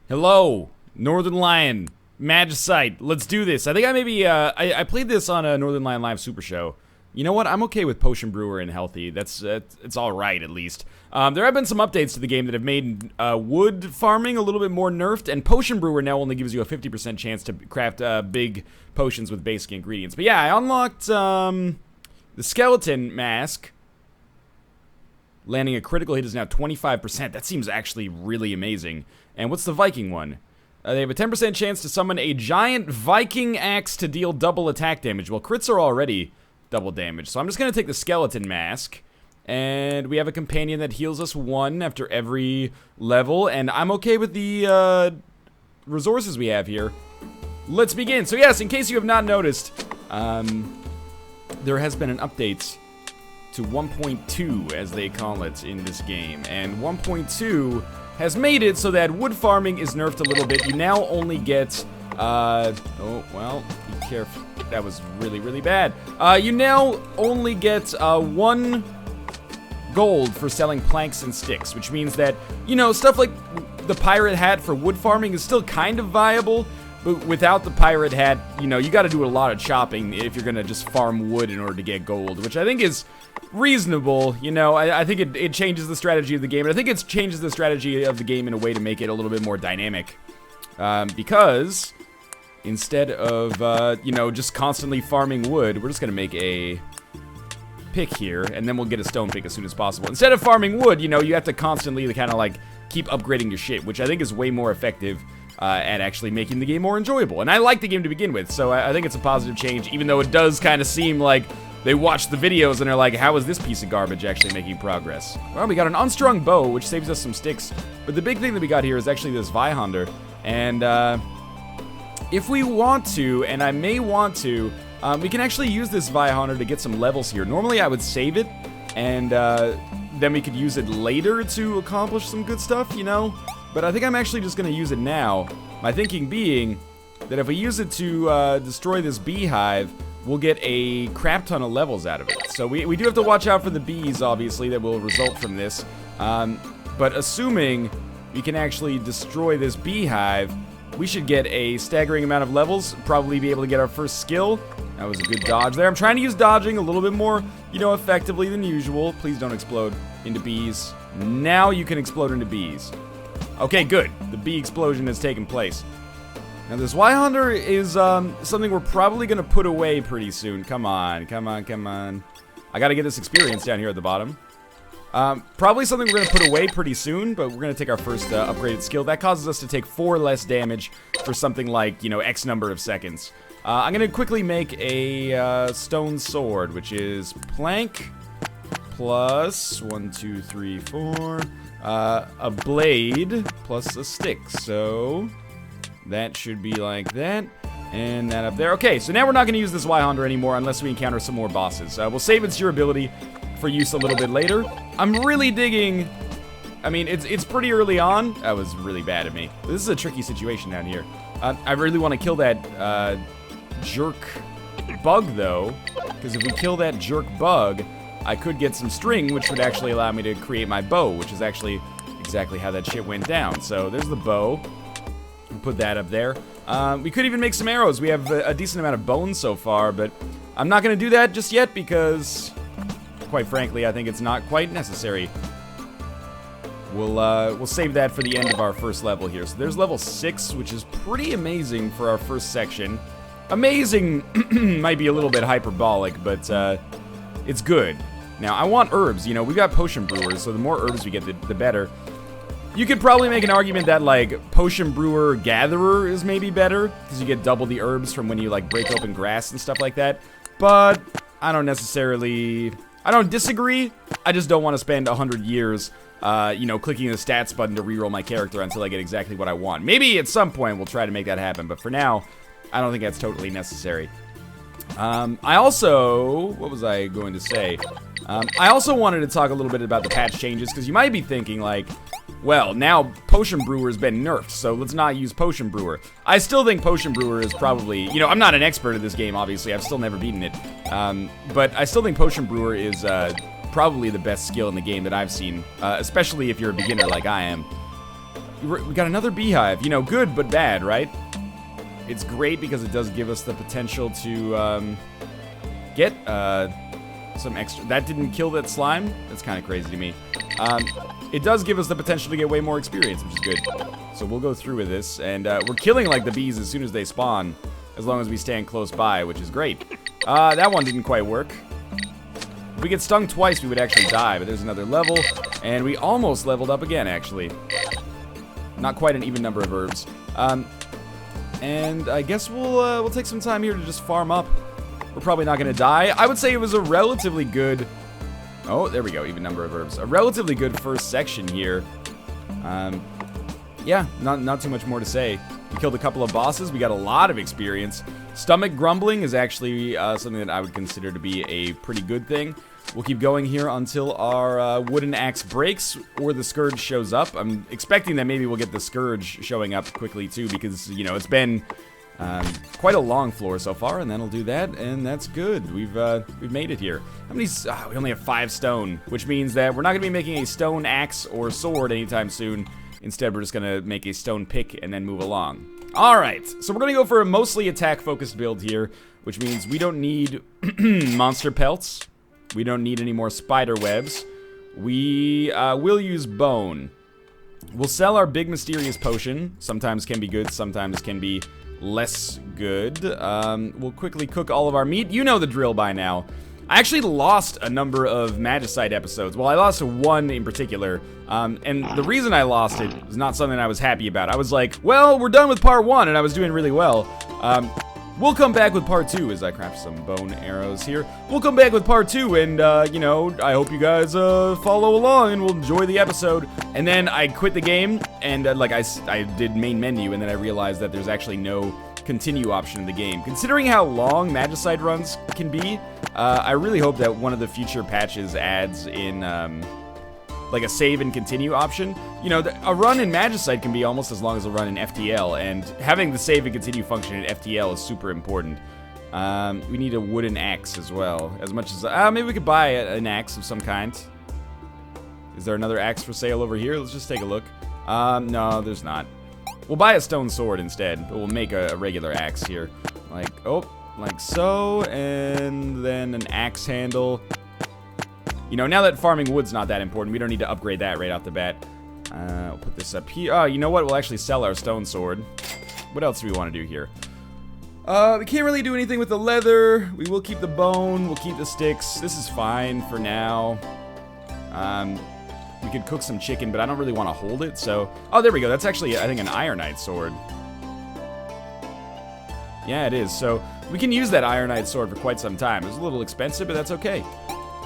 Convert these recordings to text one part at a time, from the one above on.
Hello, Northernlion, Magicite. Let's do this. I think I played this on a Northernlion Live Super Show. You know what? I'm okay with Potion Brewer and Healthy. It's all right at least. There have been some updates to the game that have made wood farming a little bit more nerfed, and Potion Brewer now only gives you a 50% chance to craft big potions with basic ingredients. But yeah, I unlocked the skeleton mask. Landing a critical hit is now 25%. That seems actually really amazing. And what's the Viking one? They have a 10% chance to summon a giant Viking axe to deal double attack damage. Well, crits are already double damage. So I'm just going to take the skeleton mask. And we have a companion that heals us 1 after every level. And I'm okay with the resources we have here. Let's begin. So yes, in case you have not noticed, there has been an update to 1.2, as they call it in this game. And 1.2 has made it so that wood farming is nerfed a little bit. You now only get, oh, well, be careful. That was really, really bad. You now only get 1 gold for selling planks and sticks, which means that, you know, stuff like the pirate hat for wood farming is still kind of viable, but without the pirate hat, you know, you gotta do a lot of chopping if you're gonna just farm wood in order to get gold, which I think is reasonable. You know, I think it changes the strategy of the game, and I think it changes the strategy of the game in a way to make it a little bit more dynamic. Because instead of, you know, just constantly farming wood, we're just gonna make a pick here, and then we'll get a stone pick as soon as possible. Instead of farming wood, you know, you have to constantly kind of like keep upgrading your shit, which I think is way more effective at actually making the game more enjoyable. And I like the game to begin with, so I think it's a positive change, even though it does kind of seem like they watch the videos and are like, how is this piece of garbage actually making progress? Well, we got an unstrung bow, which saves us some sticks, but the big thing that we got here is actually this Vihander. And if we want to, and I may want to, we can actually use this Vihander to get some levels here. Normally I would save it, and then we could use it later to accomplish some good stuff, you know? But I think I'm actually just going to use it now. My thinking being that if we use it to destroy this beehive, we'll get a crap ton of levels out of it. So we do have to watch out for the bees, obviously, that will result from this. But assuming we can actually destroy this beehive, we should get a staggering amount of levels, probably be able to get our first skill. That was a good dodge there. I'm trying to use dodging a little bit more, you know, effectively than usual. Please don't explode into bees. Now you can explode into bees. Okay, good. The bee explosion has taken place. Now this Y-Hunter is something we're probably going to put away pretty soon. Come on, come on, come on. I got to get this experience down here at the bottom. Probably something we're going to put away pretty soon, but we're going to take our first upgraded skill. That causes us to take 4 less damage for something like, you know, X number of seconds. I'm going to quickly make a stone sword, which is plank plus 1, 2, 3, 4... a blade plus a stick, so that should be like that, and that up there. Okay, so now we're not going to use this Y-Hunter anymore unless we encounter some more bosses. We'll save its durability for use a little bit later. I'm really digging, I mean, it's pretty early on. That was really bad of me. This is a tricky situation down here. I really want to kill that jerk bug, though, because if we kill that jerk bug, I could get some string, which would actually allow me to create my bow, which is actually exactly how that shit went down. So there's the bow. We'll put that up there. We could even make some arrows. We have a decent amount of bones so far, but I'm not going to do that just yet because, quite frankly, I think it's not quite necessary. We'll save that for the end of our first level here. So there's level 6, which is pretty amazing for our first section. Amazing might be a little bit hyperbolic, but it's good. Now, I want herbs. You know, we've got potion brewers, so the more herbs we get, the better. You could probably make an argument that, like, potion brewer gatherer is maybe better, because you get double the herbs from when you, like, break open grass and stuff like that. But I don't disagree. I just don't want to spend 100 years, you know, clicking the stats button to reroll my character until I get exactly what I want. Maybe at some point we'll try to make that happen, but for now, I don't think that's totally necessary. I also, what was I going to say? I also wanted to talk a little bit about the patch changes, because you might be thinking, like, well, now Potion Brewer has been nerfed, so let's not use Potion Brewer. I still think Potion Brewer is probably, you know, I'm not an expert at this game, obviously, I've still never beaten it, but I still think Potion Brewer is probably the best skill in the game that I've seen, especially if you're a beginner like I am. We got another beehive. You know, good but bad, right? It's great because it does give us the potential to get some extra. That didn't kill that slime. That's kind of crazy to me. It does give us the potential to get way more experience, which is good. So we'll go through with this, and we're killing like the bees as soon as they spawn, as long as we stand close by, which is great. That one didn't quite work. If we get stung twice, we would actually die, but there's another level, and we almost leveled up again, actually. Not quite an even number of herbs. And I guess we'll take some time here to just farm up. We're probably not going to die. I would say it was a relatively good... Oh, there we go, even number of herbs. A relatively good first section here. Yeah, not too much more to say. We killed a couple of bosses. We got a lot of experience. Stomach grumbling is actually something that I would consider to be a pretty good thing. We'll keep going here until our wooden axe breaks or the Scourge shows up. I'm expecting that maybe we'll get the Scourge showing up quickly too because, you know, it's been quite a long floor so far, and then we'll do that, and that's good. We've made it here. How many? We only have 5 stone, which means that we're not going to be making a stone axe or sword anytime soon. Instead, we're just going to make a stone pick and then move along. Alright, so we're going to go for a mostly attack-focused build here, which means we don't need monster pelts. We don't need any more spider webs. We will use bone. We'll sell our big mysterious potion. Sometimes can be good, sometimes can be less good. We'll quickly cook all of our meat. You know the drill by now. I actually lost a number of Magicite episodes. Well, I lost one in particular, and the reason I lost it was not something I was happy about. I was like, well, we're done with part 1, and I was doing really well. We'll come back with part 2 as I craft some bone arrows here. We'll come back with part 2, and, you know, I hope you guys follow along and will enjoy the episode. And then I quit the game, and, like, I did main menu, and then I realized that there's actually no continue option in the game. Considering how long Magicite runs can be, I really hope that one of the future patches adds in, like a save and continue option. You know, a run in Magicite can be almost as long as a run in FTL, and having the save and continue function in FTL is super important. We need a wooden axe as well. As much as, maybe we could buy an axe of some kind. Is there another axe for sale over here? Let's just take a look. No, there's not. We'll buy a stone sword instead, but we'll make a regular axe here. Like, oh, like so, and then an axe handle. You know, now that farming wood's not that important, we don't need to upgrade that right off the bat. We'll put this up here. Oh, you know what? We'll actually sell our stone sword. What else do we want to do here? We can't really do anything with the leather. We will keep the bone. We'll keep the sticks. This is fine for now. We could cook some chicken, but I don't really want to hold it, so... Oh, there we go. That's actually, I think, an ironite sword. Yeah, it is. So, we can use that ironite sword for quite some time. It's a little expensive, but that's okay.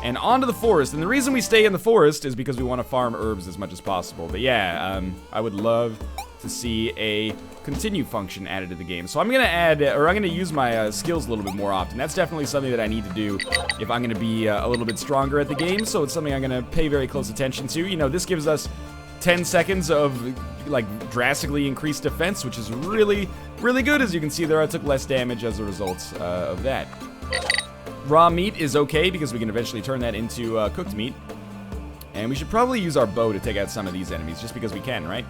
And on to the forest. And the reason we stay in the forest is because we want to farm herbs as much as possible. But yeah, I would love to see a continue function added to the game. So I'm going to add, or I'm going to use my skills a little bit more often. That's definitely something that I need to do if I'm going to be a little bit stronger at the game. So it's something I'm going to pay very close attention to. You know, this gives us 10 seconds of, like, drastically increased defense, which is really, really good. As you can see there, I took less damage as a result of that. Raw meat is okay because we can eventually turn that into cooked meat. And we should probably use our bow to take out some of these enemies, just because we can, right?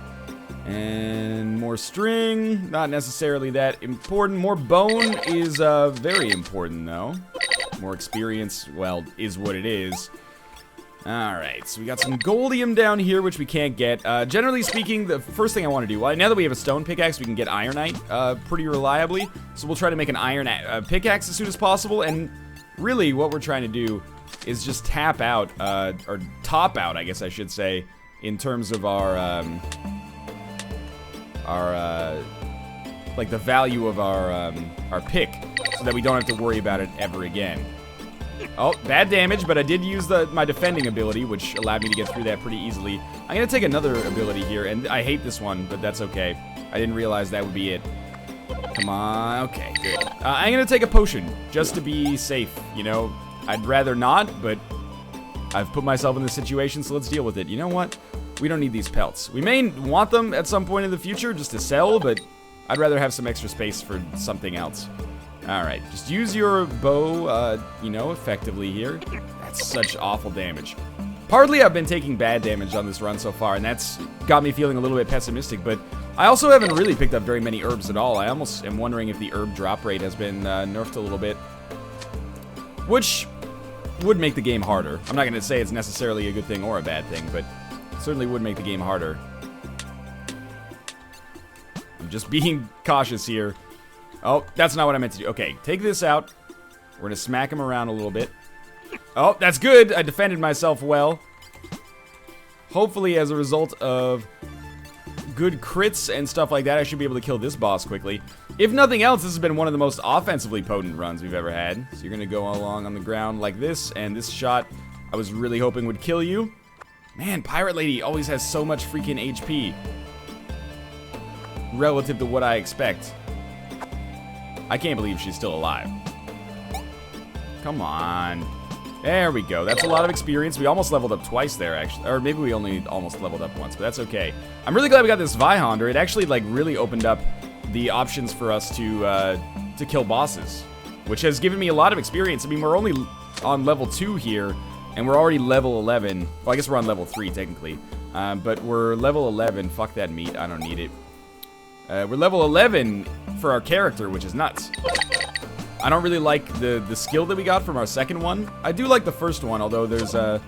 And more string, not necessarily that important. More bone is very important, though. More experience, well, is what it is. Alright, so we got some goldium down here, which we can't get. Generally speaking, the first thing I want to do, well, now that we have a stone pickaxe, we can get ironite pretty reliably. So we'll try to make an iron pickaxe as soon as possible, and really what we're trying to do is just tap out, or top out, I guess I should say, in terms of our like the value of our pick, so that we don't have to worry about it ever again. Oh, bad damage, but I did use my defending ability, which allowed me to get through that pretty easily. I'm gonna take another ability here, and I hate this one, but that's okay. I didn't realize that would be it. Come on, okay, good. I'm gonna take a potion, just to be safe, you know? I'd rather not, but I've put myself in this situation, so let's deal with it. You know what? We don't need these pelts. We may want them at some point in the future, just to sell, but I'd rather have some extra space for something else. Alright, just use your bow, you know, effectively here. That's such awful damage. Partly I've been taking bad damage on this run so far, and that's got me feeling a little bit pessimistic, but I also haven't really picked up very many herbs at all. I almost am wondering if the herb drop rate has been nerfed a little bit, which would make the game harder. I'm not going to say it's necessarily a good thing or a bad thing, but it certainly would make the game harder. I'm just being cautious here. Oh, that's not what I meant to do. Okay, take this out. We're going to smack him around a little bit. Oh, that's good. I defended myself well. Hopefully, as a result of good crits and stuff like that, I should be able to kill this boss quickly. If nothing else, this has been one of the most offensively potent runs we've ever had. So you're going to go along on the ground like this, and this shot I was really hoping would kill you. Man, Pirate Lady always has so much freaking HP relative to what I expect. I can't believe she's still alive. Come on. There we go. That's a lot of experience. We almost leveled up twice there, actually. Or maybe we only almost leveled up once, but that's okay. I'm really glad we got this Vihonder. It actually, like, really opened up the options for us to kill bosses, which has given me a lot of experience. I mean, we're only on level 2 here, and we're already level 11. Well, I guess we're on level 3, technically. But we're level 11. Fuck that meat. I don't need it. We're level 11 for our character, which is nuts. I don't really like the skill that we got from our second one. I do like the first one, although there's a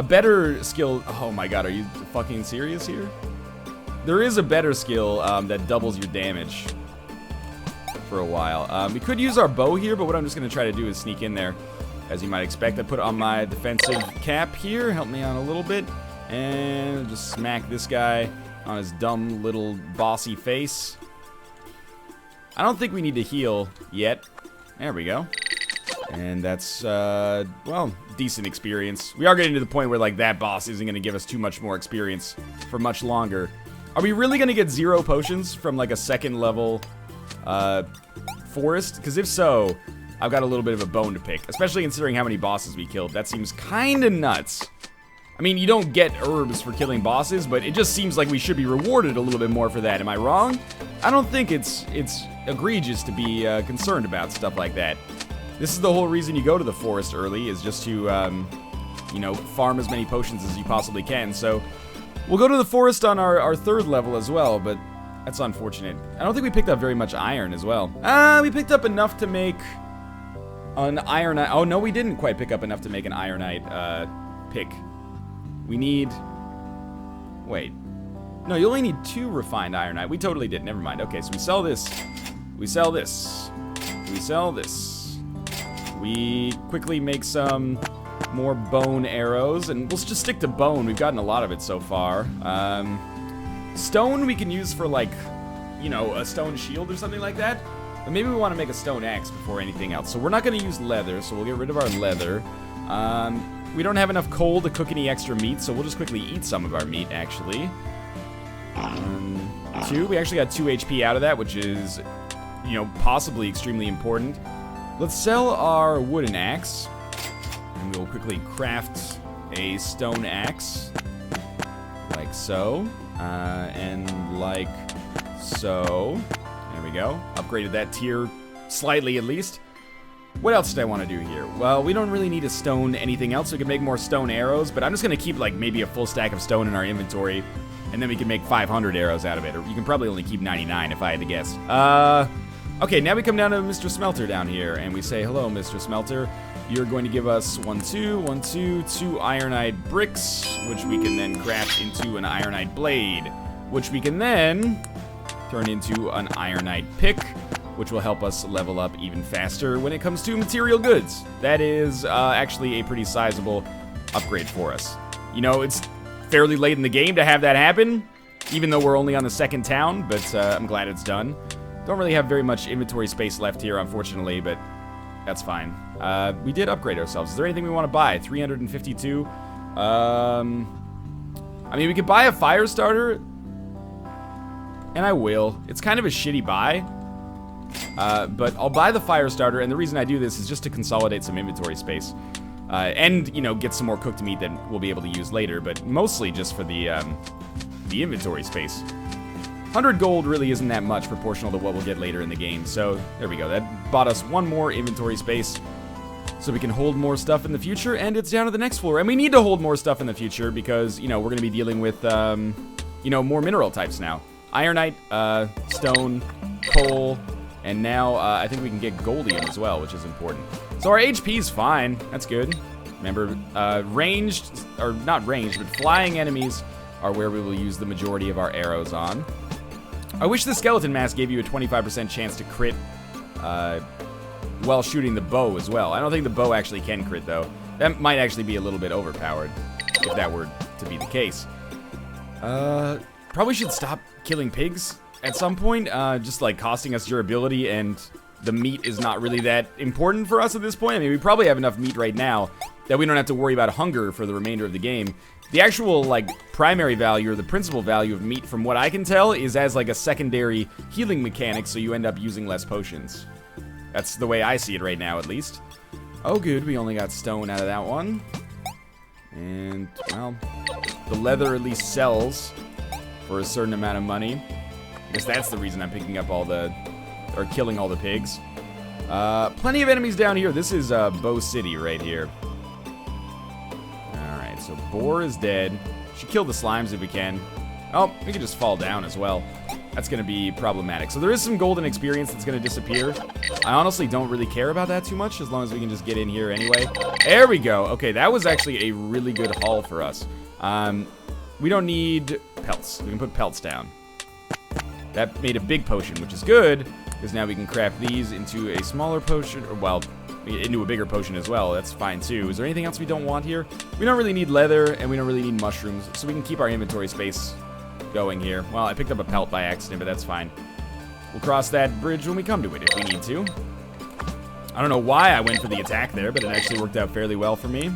better skill. Oh my god, are you fucking serious here? There is a better skill that doubles your damage for a while. We could use our bow here, but what I'm just going to try to do is sneak in there. As you might expect, I put on my defensive cap here. Help me out a little bit. And just smack this guy on his dumb little bossy face. I don't think we need to heal yet. There we go. And that's, well, decent experience. We are getting to the point where, like, that boss isn't going to give us too much more experience for much longer. Are we really going to get 0 potions from, like, a second level forest? Because if so, I've got a little bit of a bone to pick. Especially considering how many bosses we killed. That seems kind of nuts. I mean, you don't get herbs for killing bosses, but it just seems like we should be rewarded a little bit more for that. Am I wrong? I don't think it's egregious to be concerned about stuff like that. This is the whole reason you go to the forest early, is just to, you know, farm as many potions as you possibly can. So we'll go to the forest on our 3rd level as well, but that's unfortunate. I don't think we picked up very much iron as well. We picked up enough to make an ironite. Oh, no, we didn't quite pick up enough to make an ironite pick. We need... Wait. No, you only need 2 refined ironite. We totally did. Never mind. Okay, so we sell this. We sell this. We sell this. We quickly make some more bone arrows, and we'll just stick to bone. We've gotten a lot of it so far. Stone we can use for, like, you know, a stone shield or something like that. But maybe we want to make a stone axe before anything else. So we're not going to use leather, so we'll get rid of our leather. We don't have enough coal to cook any extra meat, so we'll just quickly eat some of our meat, actually. 2. We actually got 2 HP out of that, which is, you know, possibly extremely important. Let's sell our wooden axe, and we'll quickly craft a stone axe, like so, and like so. There we go. Upgraded that tier slightly, at least. What else did I want to do here? Well, we don't really need a stone anything else. We can make more stone arrows, but I'm just going to keep, like, maybe a full stack of stone in our inventory, and then we can make 500 arrows out of it. Or you can probably only keep 99 if I had to guess. Okay, now we come down to Mr. Smelter down here, and we say, hello, Mr. Smelter. You're going to give us 2 ironite bricks, which we can then craft into an ironite blade, which we can then turn into an ironite pick, which will help us level up even faster when it comes to material goods. That is actually a pretty sizable upgrade for us. You know, it's fairly late in the game to have that happen, even though we're only on the 2nd town, but I'm glad it's done. Don't really have very much inventory space left here, unfortunately, but that's fine. We did upgrade ourselves. Is there anything we want to buy? 352. I mean, we could buy a fire starter, and I will. It's kind of a shitty buy. But I'll buy the fire starter, and the reason I do this is just to consolidate some inventory space. And, you know, get some more cooked meat that we'll be able to use later, but mostly just for the inventory space. 100 gold really isn't that much proportional to what we'll get later in the game, so there we go. That bought us 1 more inventory space. so we can hold more stuff in the future, and it's down to the next floor. And we need to hold more stuff in the future because, you know, we're going to be dealing with, you know, more mineral types now. Ironite, stone, coal, and now I think we can get goldium as well, which is important. So our HP's fine. That's good. Remember, ranged, or not ranged, but flying enemies are where we will use the majority of our arrows on. I wish the skeleton mask gave you a 25% chance to crit while shooting the bow as well. I don't think the bow actually can crit, though. That might actually be a little bit overpowered, if that were to be the case. Probably should stop killing pigs at some point, just like costing us durability, and the meat is not really that important for us at this point. I mean, we probably have enough meat right now that we don't have to worry about hunger for the remainder of the game. The actual, like, primary value or the principal value of meat, from what I can tell, is as, like, a secondary healing mechanic, so you end up using less potions. That's the way I see it right now, at least. Oh, good, we only got stone out of that one. And, well, the leather at least sells for a certain amount of money. I guess that's the reason I'm picking up all the, or killing all the pigs. Plenty of enemies down here. This is Bow City right here. Alright, so Boar is dead. Should kill the slimes if we can. Oh, we can just fall down as well. That's going to be problematic. So there is some golden experience that's going to disappear. I honestly don't really care about that too much, as long as we can just get in here anyway. There we go. Okay, that was actually a really good haul for us. We don't need pelts. We can put pelts down. That made a big potion, which is good, because now we can craft these into a smaller potion, or, well, into a bigger potion as well. That's fine, too. Is there anything else we don't want here? We don't really need leather, and we don't really need mushrooms, so we can keep our inventory space going here. Well, I picked up a pelt by accident, but that's fine. We'll cross that bridge when we come to it, if we need to. I don't know why I went for the attack there, but it actually worked out fairly well for me.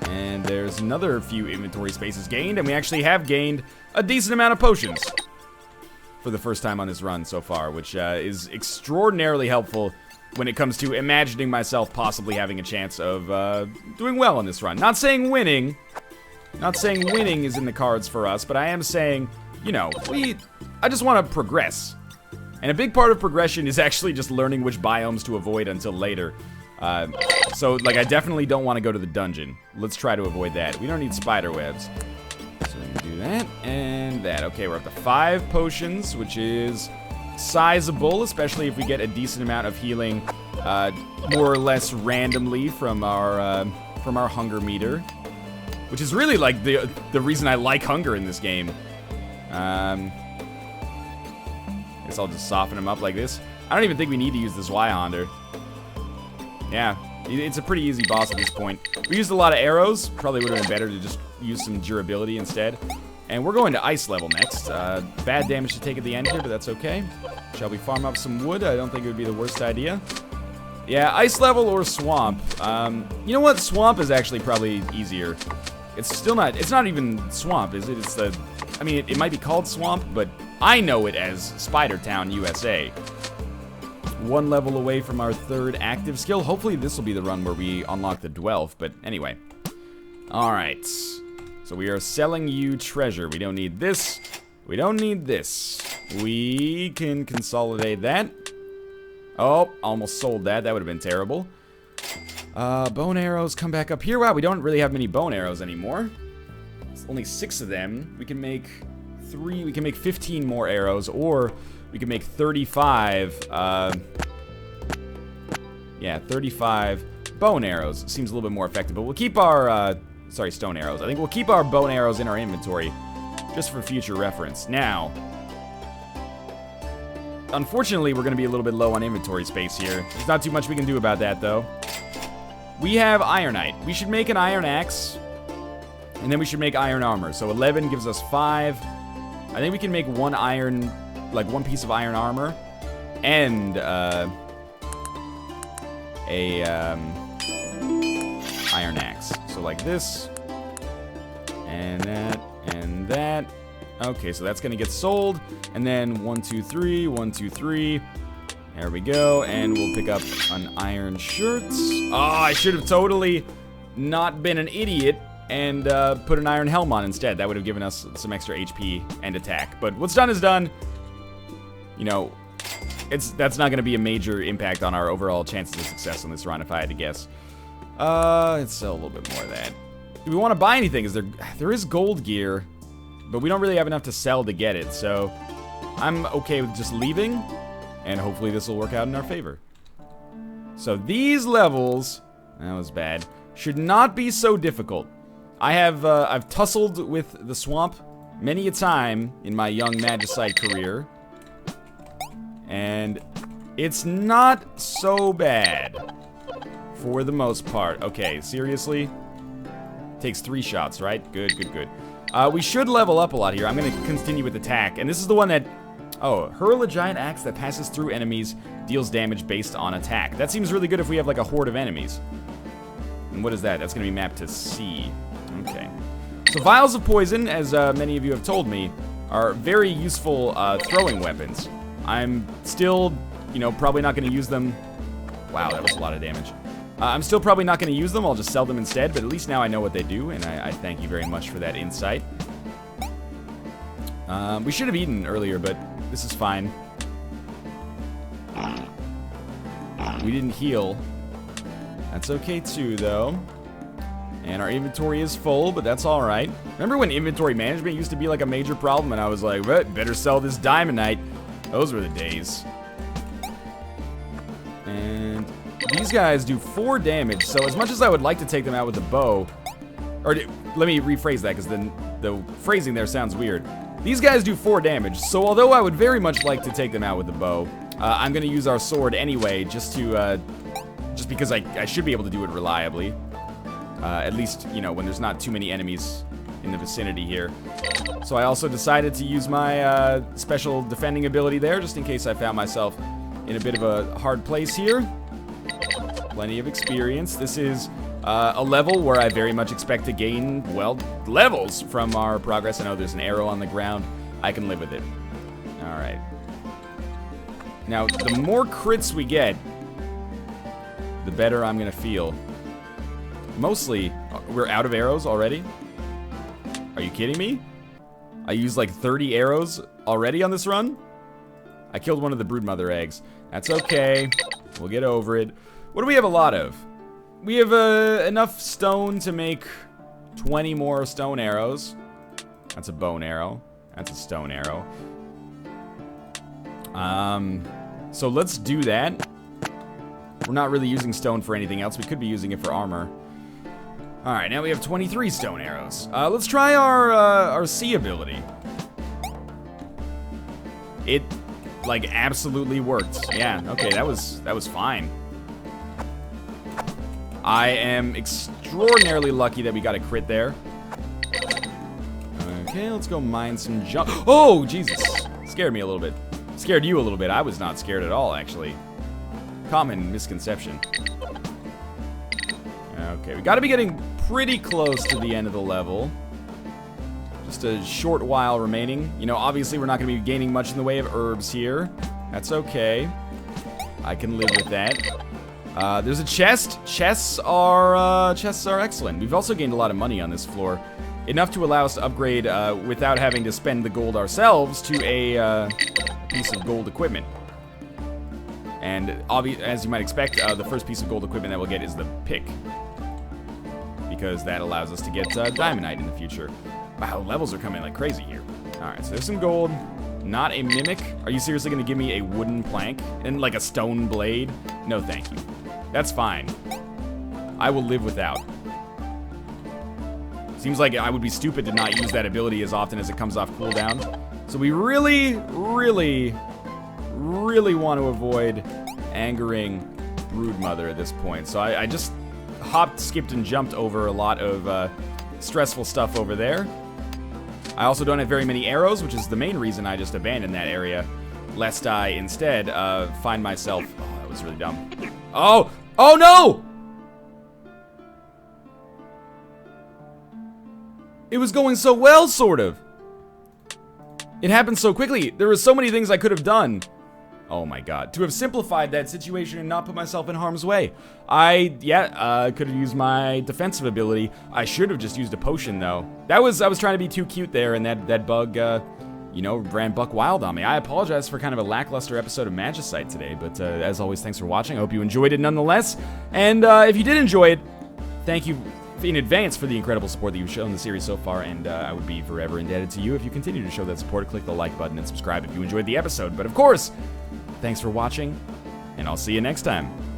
And there's another few inventory spaces gained, and we actually have gained a decent amount of potions for the first time on this run so far, which is extraordinarily helpful when it comes to imagining myself possibly having a chance of doing well on this run. Not saying winning. Not saying winning is in the cards for us, but I am saying, you know, I just want to progress. And a big part of progression is actually just learning which biomes to avoid until later. So, like, I definitely don't want to go to the dungeon. Let's try to avoid that. We don't need spider webs. So we can do that and that. Okay, we're up to 5 potions, which is sizable, especially if we get a decent amount of healing, more or less randomly from our hunger meter, which is really like the reason I like hunger in this game. Guess I'll just soften him up like this. I don't even think we need to use this Y-Honder. Yeah, it's a pretty easy boss at this point. We used a lot of arrows. Probably would have been better to just use some durability instead. And we're going to ice level next. Bad damage to take at the end here, but that's okay. Shall we farm up some wood? I don't think it would be the worst idea. Yeah, ice level or swamp. You know what? Swamp is actually probably easier. It's still not, it's not even swamp, is it? It's the, I mean, it might be called swamp, but I know it as Spider Town, USA. 1 level away from our 3rd active skill. Hopefully this will be the run where we unlock the Dwelf, but anyway. Alright. So we are selling you treasure. We don't need this. We don't need this. We can consolidate that. Oh, almost sold that. That would have been terrible. Bone arrows come back up here. Wow, we don't really have many bone arrows anymore. It's only 6 of them. We can make 3. We can make 15 more arrows, or we can make 35, yeah, 35 bone arrows. Seems a little bit more effective, but we'll keep our, sorry, stone arrows. I think we'll keep our bone arrows in our inventory, just for future reference. Now, unfortunately, we're going to be a little bit low on inventory space here. There's not too much we can do about that, though. We have ironite. We should make an iron axe, and then we should make iron armor. So 11 gives us 5. I think we can make 1 iron, like 1 piece of iron armor, and iron axe. So like this, and that, and that. Okay, so that's gonna get sold, and then 1, 2, 3, 1, 2, 3. There we go, and we'll pick up an iron shirt. Oh, I should have totally not been an idiot and put an iron helm on instead. That would have given us some extra HP and attack. But what's done is done. You know, that's not going to be a major impact on our overall chances of success on this run, if I had to guess. Let's sell a little bit more of that. Do we want to buy anything? There is gold gear, but we don't really have enough to sell to get it, so I'm okay with just leaving, and hopefully this will work out in our favor. So these levels, that was bad, should not be so difficult. I've tussled with the swamp many a time in my young Magicite career, and it's not so bad for the most part. Okay, seriously? Takes 3 shots, right? Good, good, good. We should level up a lot here. I'm going to continue with attack, and this is the one that... Oh, hurl a giant axe that passes through enemies, deals damage based on attack. That seems really good if we have like a horde of enemies. And what is that? That's going to be mapped to C. Okay. So vials of poison, as many of you have told me, are very useful throwing weapons. I'm still, you know, probably not going to use them. Wow, that was a lot of damage. I'm still probably not going to use them. I'll just sell them instead, but at least now I know what they do, and I thank you very much for that insight. We should have eaten earlier, but this is fine. We didn't heal. That's okay too, though. And our inventory is full, but that's alright. Remember when inventory management used to be like a major problem, and I was like, what? Better sell this diamondite. Those were the days. And these guys do 4 damage, so as much as I would like to take them out with the bow... Or let me rephrase that, because the phrasing there sounds weird. These guys do 4 damage, so although I would very much like to take them out with the bow, I'm going to use our sword anyway, just because I should be able to do it reliably. At least, you know, when there's not too many enemies in the vicinity here. So I also decided to use my special defending ability there, just in case I found myself in a bit of a hard place here. Plenty of experience. This is a level where I very much expect to gain, well, levels from our progress. I know there's an arrow on the ground. I can live with it. Alright. Now, the more crits we get, the better I'm going to feel. Mostly, we're out of arrows already? Are you kidding me? I used like 30 arrows already on this run? I killed one of the broodmother eggs. That's okay. We'll get over it. What do we have a lot of? We have enough stone to make 20 more stone arrows. That's a bone arrow. That's a stone arrow. So let's do that. We're not really using stone for anything else. We could be using it for armor. Alright, now we have 23 stone arrows. Let's try our C ability. It, like, absolutely worked. Yeah, okay, that was fine. I am extraordinarily lucky that we got a crit there. Okay, let's go mine some junk. Oh, Jesus. Scared me a little bit. Scared you a little bit. I was not scared at all, actually. Common misconception. Okay, we gotta be getting pretty close to the end of the level. Just a short while remaining. You know, obviously we're not gonna be gaining much in the way of herbs here. That's okay. I can live with that. There's a chest. Chests are excellent. We've also gained a lot of money on this floor. Enough to allow us to upgrade without having to spend the gold ourselves to a piece of gold equipment. And as you might expect, the first piece of gold equipment that we'll get is the pick. Because that allows us to get diamondite in the future. Wow, levels are coming like crazy here. Alright, so there's some gold. Not a mimic. Are you seriously going to give me a wooden plank? And like a stone blade? No, thank you. That's fine. I will live without. Seems like I would be stupid to not use that ability as often as it comes off cooldown. So we really, really, really want to avoid angering Broodmother at this point. So I just hopped, skipped, and jumped over a lot of stressful stuff over there. I also don't have very many arrows, which is the main reason I just abandoned that area, lest I instead find myself... Oh, that was really dumb. Oh! Oh, no! It was going so well, sort of. It happened so quickly. There were so many things I could have done. Oh my god. To have simplified that situation and not put myself in harm's way. I could have used my defensive ability. I should have just used a potion, though. I was trying to be too cute there, and that bug you know, ran buck wild on me. I apologize for kind of a lackluster episode of Magicite today, but as always, thanks for watching. I hope you enjoyed it nonetheless. And if you did enjoy it, thank you in advance for the incredible support that you've shown the series so far, and I would be forever indebted to you if you continue to show that support. Click the like button and subscribe if you enjoyed the episode. But of course, thanks for watching, and I'll see you next time.